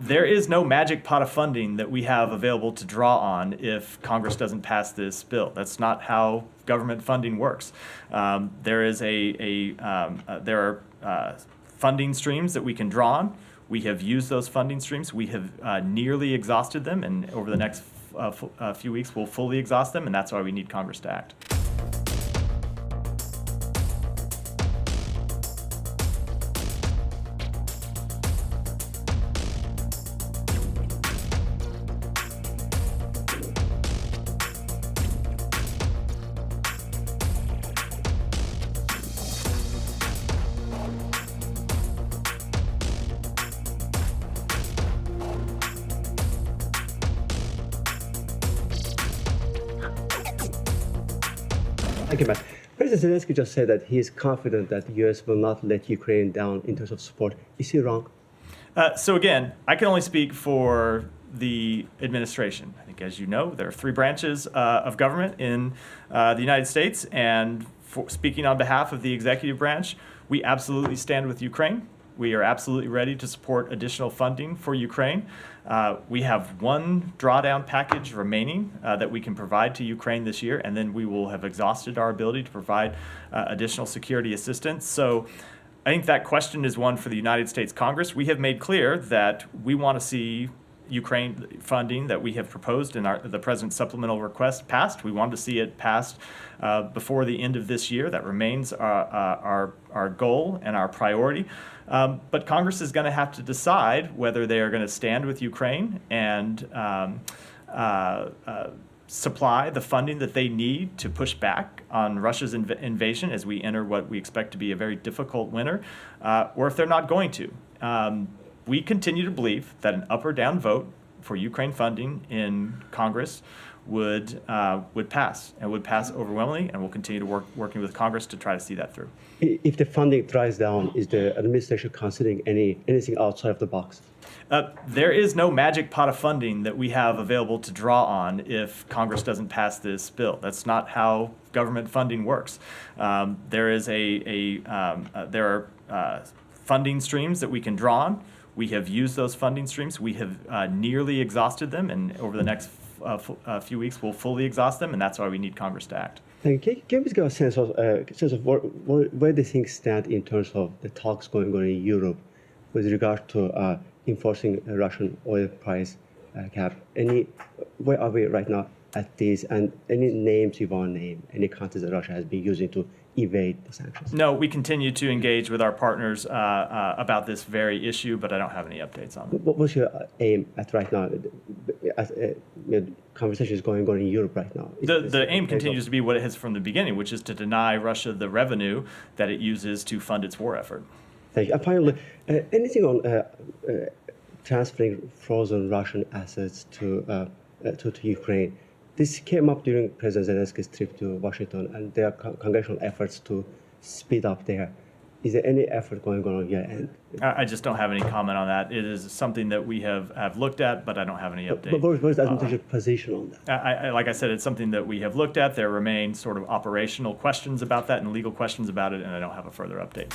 There is no magic pot of funding that we have available to draw on if Congress doesn't pass this bill. That's not how government funding works. There are funding streams that we can draw on. We have used those funding streams. We have nearly exhausted them, and over the next few weeks we'll fully exhaust them, and that's why we need Congress to act. Thank you, Matt. President Zelensky just said that he is confident that the U.S. will not let Ukraine down in terms of support. Is he wrong? So again, I can only speak for the administration. I think, as you know, there are three branches of government in the United States, and speaking on behalf of the executive branch, we absolutely stand with Ukraine. We are absolutely ready to support additional funding for Ukraine. We have one drawdown package remaining that we can provide to Ukraine this year, and then we will have exhausted our ability to provide additional security assistance. So I think that question is one for the United States Congress. We have made clear that we want to see Ukraine funding that we have proposed in the President's supplemental request passed. We want to see it passed before the end of this year. That remains our goal and our priority. But Congress is going to have to decide whether they are going to stand with Ukraine and supply the funding that they need to push back on Russia's invasion as we enter what we expect to be a very difficult winter, or if they're not going to. We continue to believe that an up or down vote for Ukraine funding in Congress would pass, and would pass overwhelmingly, and we'll continue to working with Congress to try to see that through. If the funding dries down, is the administration considering anything outside of the box? There is no magic pot of funding that we have available to draw on if Congress doesn't pass this bill. That's not how government funding works. There are funding streams that we can draw on. We have used those funding streams. We have nearly exhausted them, and over the next few weeks we'll fully exhaust them, and that's why we need Congress to act. Can you please give a sense of where the things stand in terms of the talks going on in Europe with regard to enforcing a Russian oil price cap? Where are we right now at this, and any names you want to name, any countries that Russia has been using to evade the sanctions? No, we continue to engage with our partners about this very issue, but I don't have any updates on it. What's your aim at right now? Conversation is going on in Europe right now. The aim continues to be what it has from the beginning, which is to deny Russia the revenue that it uses to fund its war effort. Thank you. And finally, anything on transferring frozen Russian assets to Ukraine? This came up during President Zelensky's trip to Washington, and there are congressional efforts to speed up there. Is there any effort going on your end? I just don't have any comment on that. It is something that we have looked at, but I don't have any update. But where's the administration's position on that? Like I said, it's something that we have looked at. There remain sort of operational questions about that and legal questions about it, and I don't have a further update.